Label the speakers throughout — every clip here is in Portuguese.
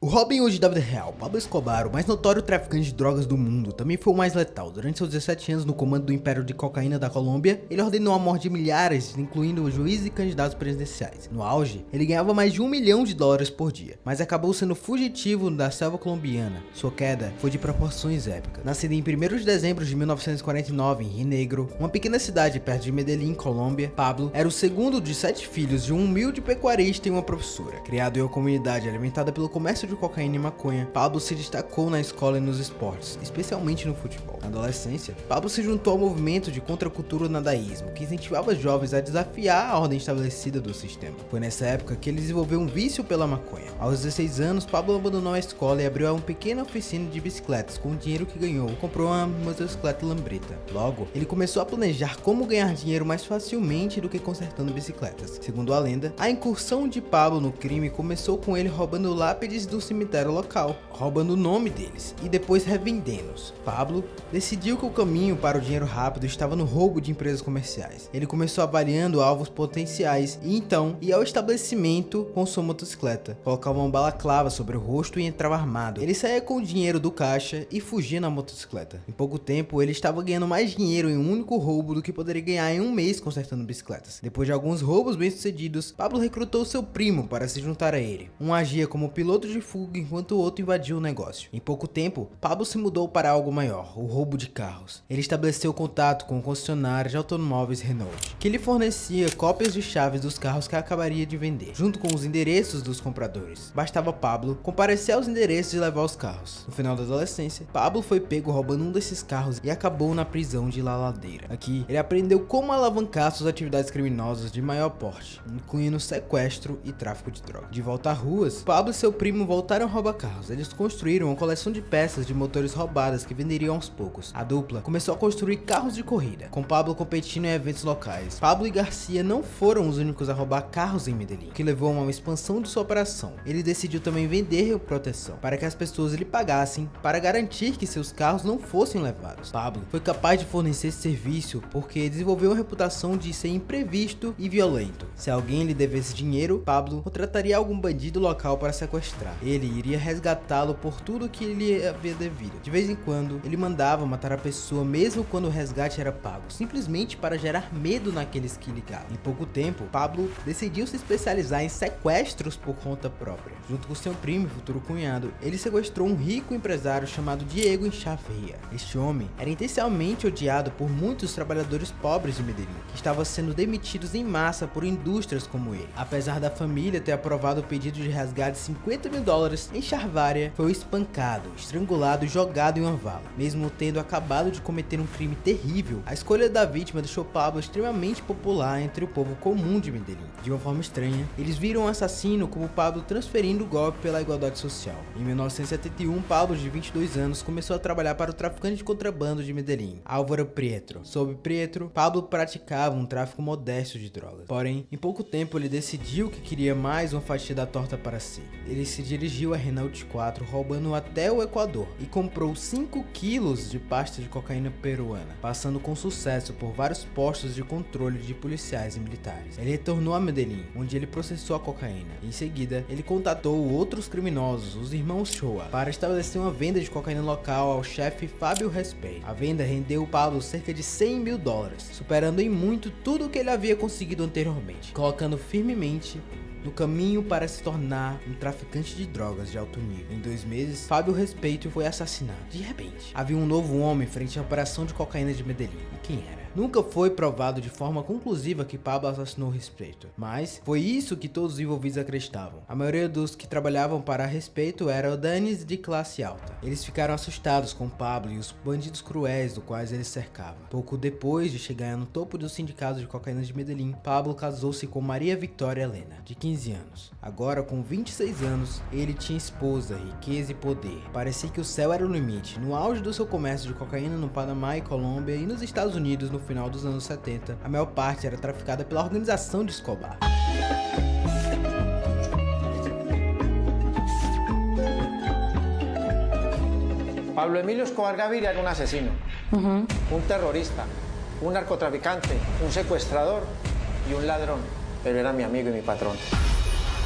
Speaker 1: Robin Hood da vida real, Pablo Escobar, o mais notório traficante de drogas do mundo, também foi o mais letal. Durante seus 17 anos no comando do Império de Cocaína da Colômbia, ele ordenou a morte de milhares, incluindo juízes e candidatos presidenciais. No auge, ele ganhava mais de $1 milhão por dia, mas acabou sendo fugitivo da selva colombiana. Sua queda foi de proporções épicas. Nascido em 1º de dezembro de 1949 em Rio Negro, uma pequena cidade perto de Medellín, Colômbia, Pablo era o segundo de 7 filhos de um humilde pecuarista e uma professora. Criado em uma comunidade alimentada pelo comércio de cocaína e maconha, Pablo se destacou na escola e nos esportes, especialmente no futebol. Na adolescência, Pablo se juntou ao movimento de contracultura nadaísmo, que incentivava jovens a desafiar a ordem estabelecida do sistema. Foi nessa época que ele desenvolveu um vício pela maconha. Aos 16 anos, Pablo abandonou a escola e abriu uma pequena oficina de bicicletas. Com o dinheiro que ganhou, comprou uma motocicleta lambreta. Logo, ele começou a planejar como ganhar dinheiro mais facilmente do que consertando bicicletas. Segundo a lenda, a incursão de Pablo no crime começou com ele roubando lápides do cemitério local, roubando o nome deles e depois revendendo-os. Pablo decidiu que o caminho para o dinheiro rápido estava no roubo de empresas comerciais. Ele começou avaliando alvos potenciais e então ia ao estabelecimento com sua motocicleta, colocava uma balaclava sobre o rosto e entrava armado. Ele saía com o dinheiro do caixa e fugia na motocicleta. Em pouco tempo, ele estava ganhando mais dinheiro em um único roubo do que poderia ganhar em um mês consertando bicicletas. Depois de alguns roubos bem-sucedidos, Pablo recrutou seu primo para se juntar a ele. Um agia como piloto de fuga enquanto o outro invadiu o negócio. Em pouco tempo, Pablo se mudou para algo maior, o roubo de carros. Ele estabeleceu contato com o concessionário de automóveis Renault, que lhe fornecia cópias de chaves dos carros que acabaria de vender, junto com os endereços dos compradores. Bastava Pablo comparecer aos endereços e levar os carros. No final da adolescência, Pablo foi pego roubando um desses carros e acabou na prisão de La Ladeira. Aqui, ele aprendeu como alavancar suas atividades criminosas de maior porte, incluindo sequestro e tráfico de drogas. De volta às ruas, Pablo e seu primo voltaram a roubar carros. Eles construíram uma coleção de peças de motores roubadas que venderiam aos poucos. A dupla começou a construir carros de corrida, com Pablo competindo em eventos locais. Pablo e Garcia não foram os únicos a roubar carros em Medellín, o que levou a uma expansão de sua operação. Ele decidiu também vender proteção, para que as pessoas lhe pagassem para garantir que seus carros não fossem levados. Pablo foi capaz de fornecer esse serviço porque desenvolveu uma reputação de ser imprevisto e violento. Se alguém lhe devesse dinheiro, Pablo contrataria algum bandido local para sequestrar. Ele iria resgatá-lo por tudo que lhe havia devido. De vez em quando, ele mandava matar a pessoa mesmo quando o resgate era pago, simplesmente para gerar medo naqueles que ligavam. Em pouco tempo, Pablo decidiu se especializar em sequestros por conta própria. Junto com seu primo e futuro cunhado, ele sequestrou um rico empresário chamado Diego Echeverria. Este homem era intencionalmente odiado por muitos trabalhadores pobres de Medellín, que estavam sendo demitidos em massa por indústrias como ele. Apesar da família ter aprovado o pedido de resgate de $50 mil, Echeverria foi espancado, estrangulado e jogado em uma vala. Mesmo tendo acabado de cometer um crime terrível, a escolha da vítima deixou Pablo extremamente popular entre o povo comum de Medellín. De uma forma estranha, eles viram o assassino como Pablo transferindo o golpe pela igualdade social. Em 1971, Pablo, de 22 anos, começou a trabalhar para o traficante de contrabando de Medellín, Álvaro Prieto. Sob Prieto, Pablo praticava um tráfico modesto de drogas. Porém, em pouco tempo ele decidiu que queria mais uma fatia da torta para si. Ele se dirigiu a Renault 4, roubando até o Equador, e comprou 5 quilos de pasta de cocaína peruana, passando com sucesso por vários postos de controle de policiais e militares. Ele retornou a Medellín, onde ele processou a cocaína. Em seguida, ele contatou outros criminosos, os irmãos Shoa, para estabelecer uma venda de cocaína local ao chefe Fábio Respeito. A venda rendeu Pablo cerca de $100 mil, superando em muito tudo o que ele havia conseguido anteriormente, colocando firmemente no caminho para se tornar um traficante de drogas de alto nível. Em 2 meses, Fábio Respeito foi assassinado. De repente, havia um novo homem frente à operação de cocaína de Medellín. E quem era? Nunca foi provado de forma conclusiva que Pablo assassinou Respeito, mas foi isso que todos os envolvidos acreditavam. A maioria dos que trabalhavam para Respeito eram danes de classe alta. Eles ficaram assustados com Pablo e os bandidos cruéis do quais ele cercava. Pouco depois de chegar no topo do sindicato de cocaína de Medellín, Pablo casou-se com Maria Victoria Helena, de 15 anos. Agora, com 26 anos, ele tinha esposa, riqueza e poder. Parecia que o céu era o limite. No auge do seu comércio de cocaína no Panamá e Colômbia e nos Estados Unidos no final dos anos 70, a maior parte era traficada pela organização de Escobar.
Speaker 2: Pablo Emilio Escobar Gaviria era un asesino, un terrorista, un narcotraficante, un secuestrador y un ladrón, pero era mi amigo y mi patrón.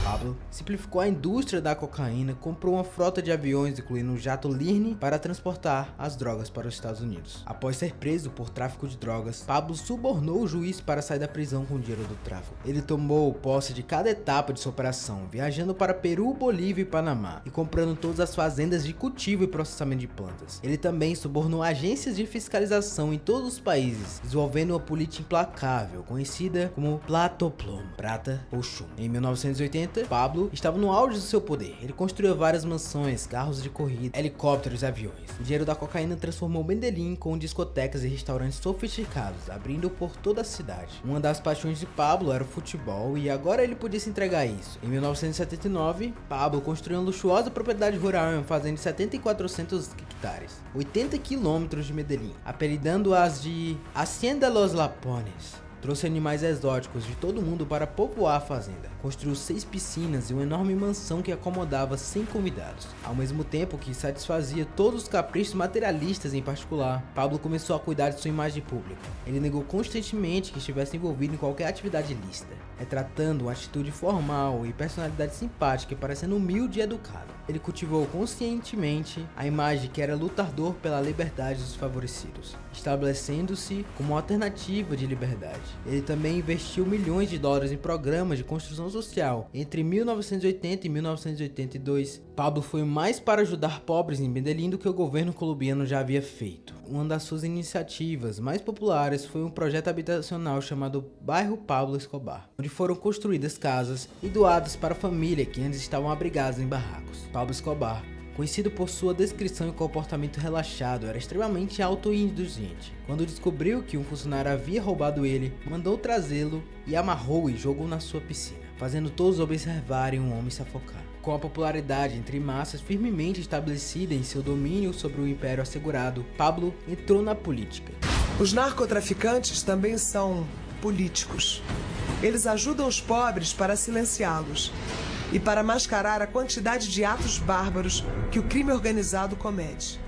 Speaker 1: Pablo simplificou a indústria da cocaína, comprou uma frota de aviões, incluindo um jato Lirne, para transportar as drogas para os Estados Unidos. Após ser preso por tráfico de drogas, Pablo subornou o juiz para sair da prisão com o dinheiro do tráfico. Ele tomou posse de cada etapa de sua operação, viajando para Peru, Bolívia e Panamá, e comprando todas as fazendas de cultivo e processamento de plantas. Ele também subornou agências de fiscalização em todos os países, desenvolvendo uma política implacável, conhecida como Platoplom, prata ou chumbo. Em 1980, Pablo estava no auge do seu poder. Ele construiu várias mansões, carros de corrida, helicópteros e aviões. O dinheiro da cocaína transformou Medellín com discotecas e restaurantes sofisticados, abrindo por toda a cidade. Uma das paixões de Pablo era o futebol e agora ele podia se entregar a isso. Em 1979, Pablo construiu uma luxuosa propriedade rural em uma fazenda de 7.400 hectares, 80 quilômetros de Medellín, apelidando-as de Hacienda Los Lapones. Trouxe animais exóticos de todo mundo para povoar a fazenda. Construiu 6 piscinas e uma enorme mansão que acomodava 100 convidados. Ao mesmo tempo que satisfazia todos os caprichos materialistas em particular, Pablo começou a cuidar de sua imagem pública. Ele negou constantemente que estivesse envolvido em qualquer atividade ilícita, retratando uma atitude formal e personalidade simpática e parecendo humilde e educado. Ele cultivou conscientemente a imagem que era lutador pela liberdade dos favorecidos, estabelecendo-se como uma alternativa de liberdade. Ele também investiu milhões de dólares em programas de construção social. Entre 1980 e 1982, Pablo foi mais para ajudar pobres em Medellín do que o governo colombiano já havia feito. Uma das suas iniciativas mais populares foi um projeto habitacional chamado Bairro Pablo Escobar, onde foram construídas casas e doadas para a família que antes estavam abrigadas em barracos. Pablo Escobar, conhecido por sua descrição e comportamento relaxado, era extremamente autoindulgente. Quando descobriu que um funcionário havia roubado ele, mandou trazê-lo e amarrou e jogou na sua piscina, fazendo todos observarem um homem se afocar. Com a popularidade entre massas firmemente estabelecida em seu domínio sobre o império assegurado, Pablo entrou na política.
Speaker 3: Os narcotraficantes também são políticos. Eles ajudam os pobres para silenciá-los e para mascarar a quantidade de atos bárbaros que o crime organizado comete.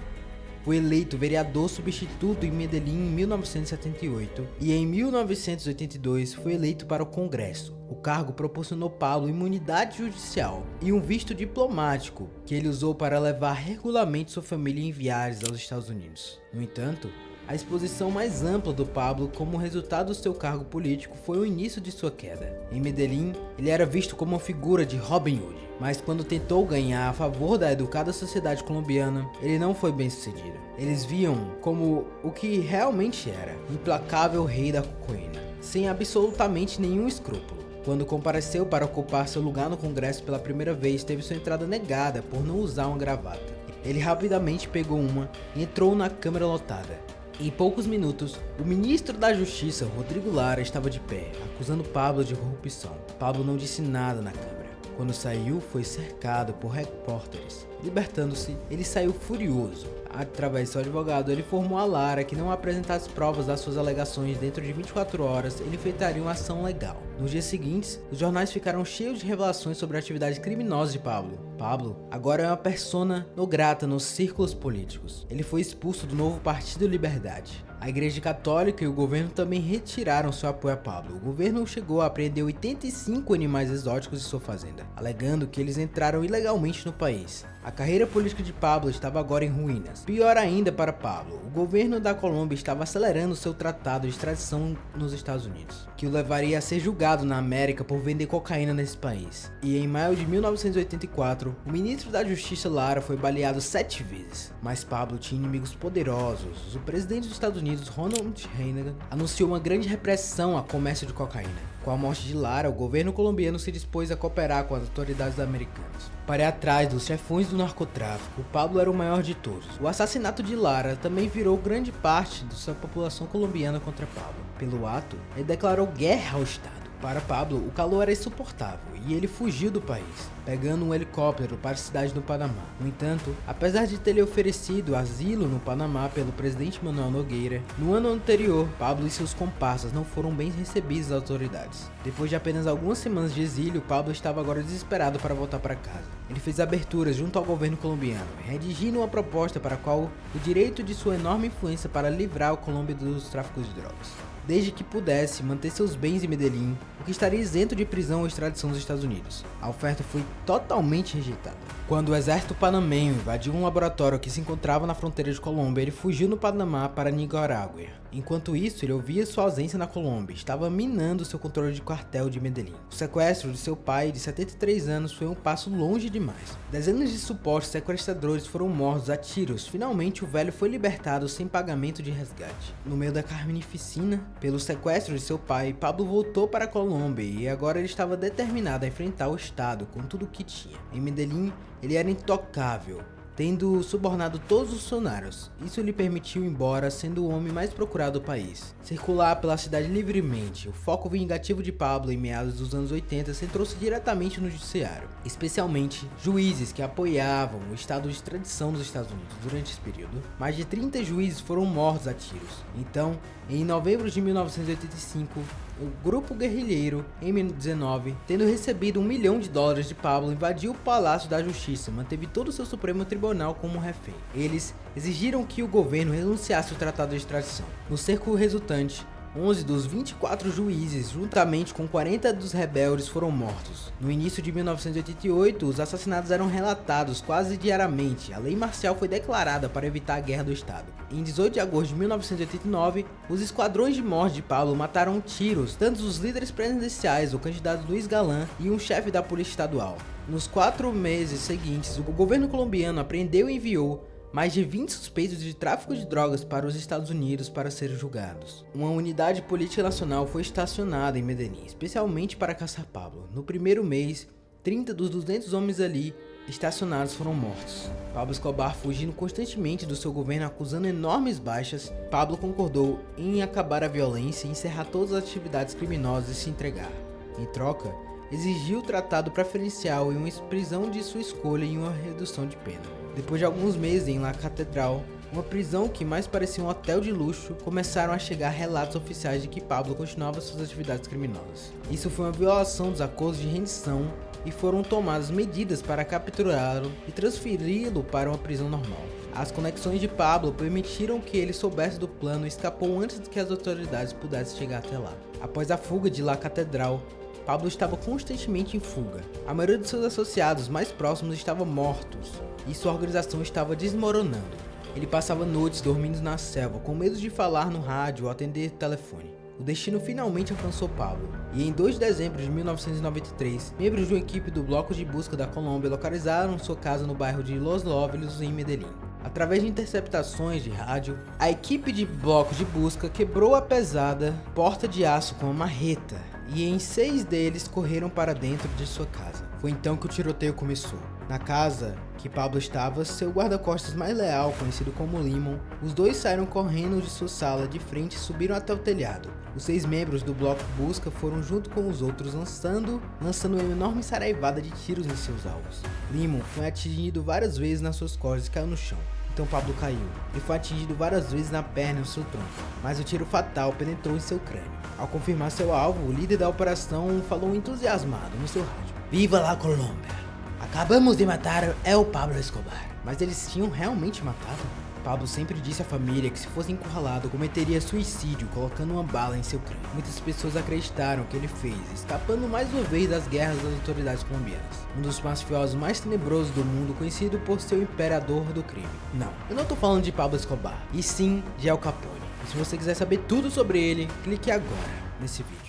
Speaker 1: Foi eleito vereador substituto em Medellín em 1978 e em 1982 foi eleito para o Congresso. O cargo proporcionou Pablo imunidade judicial e um visto diplomático que ele usou para levar regularmente sua família em viagens aos Estados Unidos. No entanto, a exposição mais ampla do Pablo como resultado do seu cargo político foi o início de sua queda. Em Medellín, ele era visto como uma figura de Robin Hood, mas quando tentou ganhar a favor da educada sociedade colombiana, ele não foi bem sucedido. Eles viam como o que realmente era, o implacável rei da cocaína, sem absolutamente nenhum escrúpulo. Quando compareceu para ocupar seu lugar no Congresso pela primeira vez, teve sua entrada negada por não usar uma gravata. Ele rapidamente pegou uma e entrou na Câmara lotada. Em poucos minutos, o ministro da Justiça, Rodrigo Lara, estava de pé, acusando Pablo de corrupção. Pablo não disse nada na Câmara. Quando saiu, foi cercado por repórteres. Libertando-se, ele saiu furioso. Através de seu advogado, ele informou a Lara que não apresentasse provas das suas alegações dentro de 24 horas, ele enfrentaria uma ação legal. Nos dias seguintes, os jornais ficaram cheios de revelações sobre a atividade criminosa de Pablo. Pablo agora é uma persona non grata nos círculos políticos. Ele foi expulso do novo Partido Liberdade. A Igreja Católica e o governo também retiraram seu apoio a Pablo. O governo chegou a apreender 85 animais exóticos de sua fazenda, alegando que eles entraram ilegalmente no país. A carreira política de Pablo estava agora em ruínas. Pior ainda para Pablo, o governo da Colômbia estava acelerando seu tratado de extradição nos Estados Unidos, que o levaria a ser julgado na América por vender cocaína nesse país. E em maio de 1984, o ministro da Justiça Lara foi baleado 7 vezes. Mas Pablo tinha inimigos poderosos. O presidente dos Estados Unidos, Ronald Reagan, anunciou uma grande repressão ao comércio de cocaína. Com a morte de Lara, o governo colombiano se dispôs a cooperar com as autoridades americanas. Para ir atrás dos chefões do narcotráfico, Pablo era o maior de todos. O assassinato de Lara também virou grande parte da sua população colombiana contra Pablo. Pelo ato, ele declarou guerra ao Estado. Para Pablo, o calor era insuportável e ele fugiu do país, pegando um helicóptero para a cidade do Panamá. No entanto, apesar de ter lhe oferecido asilo no Panamá pelo presidente Manuel Nogueira, no ano anterior, Pablo e seus comparsas não foram bem recebidos das autoridades. Depois de apenas algumas semanas de exílio, Pablo estava agora desesperado para voltar para casa. Ele fez aberturas junto ao governo colombiano, redigindo uma proposta para a qual o direito de sua enorme influência para livrar a Colômbia dos tráficos de drogas. Desde que pudesse manter seus bens em Medellín, o porque estaria isento de prisão ou extradição dos Estados Unidos. A oferta foi totalmente rejeitada. Quando o exército panamenho invadiu um laboratório que se encontrava na fronteira de Colômbia, ele fugiu no Panamá para Nicarágua. Enquanto isso, ele ouvia sua ausência na Colômbia e estava minando seu controle de quartel de Medellín. O sequestro de seu pai, de 73 anos, foi um passo longe demais. Dezenas de supostos sequestradores foram mortos a tiros. Finalmente, o velho foi libertado sem pagamento de resgate. No meio da carnificina, pelo sequestro de seu pai, Pablo voltou para a Colômbia e agora ele estava determinado a enfrentar o Estado com tudo o que tinha. Em Medellín, ele era intocável, tendo subornado todos os funcionários. Isso lhe permitiu ir embora, sendo o homem mais procurado do país. Circular pela cidade livremente, o foco vingativo de Pablo em meados dos anos 80 centrou-se diretamente no judiciário, especialmente juízes que apoiavam o estado de extradição dos Estados Unidos. Durante esse período, mais de 30 juízes foram mortos a tiros. Então, em novembro de 1985, o grupo guerrilheiro M19, tendo recebido $1 milhão de Pablo, invadiu o Palácio da Justiça, manteve todo o seu Supremo Tribunal como refém. Eles exigiram que o governo renunciasse ao tratado de extradição. No cerco resultante, 11 dos 24 juízes, juntamente com 40 dos rebeldes, foram mortos. No início de 1988, os assassinatos eram relatados quase diariamente. A lei marcial foi declarada para evitar a guerra do Estado. Em 18 de agosto de 1989, os esquadrões de morte de Pablo mataram tiros tanto os líderes presidenciais, o candidato Luiz Galán e um chefe da polícia estadual. Nos 4 meses seguintes, o governo colombiano apreendeu e enviou mais de 20 suspeitos de tráfico de drogas para os Estados Unidos para serem julgados. Uma unidade política nacional foi estacionada em Medellín, especialmente para caçar Pablo. No primeiro mês, 30 dos 200 homens ali estacionados foram mortos. Pablo Escobar, fugindo constantemente do seu governo, acusando enormes baixas, Pablo concordou em acabar a violência e encerrar todas as atividades criminosas e se entregar. Em troca, exigiu o tratado preferencial e uma prisão de sua escolha e uma redução de pena. Depois de alguns meses em La Catedral, uma prisão que mais parecia um hotel de luxo, começaram a chegar relatos oficiais de que Pablo continuava suas atividades criminosas. Isso foi uma violação dos acordos de rendição e foram tomadas medidas para capturá-lo e transferi-lo para uma prisão normal. As conexões de Pablo permitiram que ele soubesse do plano e escapou antes de que as autoridades pudessem chegar até lá. Após a fuga de La Catedral, Pablo estava constantemente em fuga. A maioria de seus associados mais próximos estavam mortos e sua organização estava desmoronando. Ele passava noites dormindo na selva, com medo de falar no rádio ou atender telefone. O destino finalmente alcançou Pablo, e em 2 de dezembro de 1993, membros de uma equipe do Bloco de Busca da Colômbia localizaram sua casa no bairro de Los Lovelos, em Medellín. Através de interceptações de rádio, a equipe de Bloco de Busca quebrou a pesada porta de aço com uma marreta, e em 6 deles correram para dentro de sua casa. Foi então que o tiroteio começou. Na casa que Pablo estava, seu guarda-costas mais leal, conhecido como Limon, os dois saíram correndo de sua sala de frente e subiram até o telhado. Os 6 membros do bloco busca foram junto com os outros lançando uma enorme saraivada de tiros em seus alvos. Limon foi atingido várias vezes nas suas costas e caiu no chão. Então Pablo caiu. Ele foi atingido várias vezes na perna e no seu tronco, mas o tiro fatal penetrou em seu crânio. Ao confirmar seu alvo, o líder da operação falou entusiasmado no seu rádio: "Viva la Colômbia! Acabamos de matar El Pablo Escobar." Mas eles tinham realmente matado? Pablo sempre disse à família que se fosse encurralado, cometeria suicídio colocando uma bala em seu crânio. Muitas pessoas acreditaram que ele fez, escapando mais uma vez das guerras das autoridades colombianas. Um dos mafiosos mais tenebrosos do mundo, conhecido por ser o imperador do crime. Não, eu não tô falando de Pablo Escobar, e sim de Al Capone. E se você quiser saber tudo sobre ele, clique agora nesse vídeo.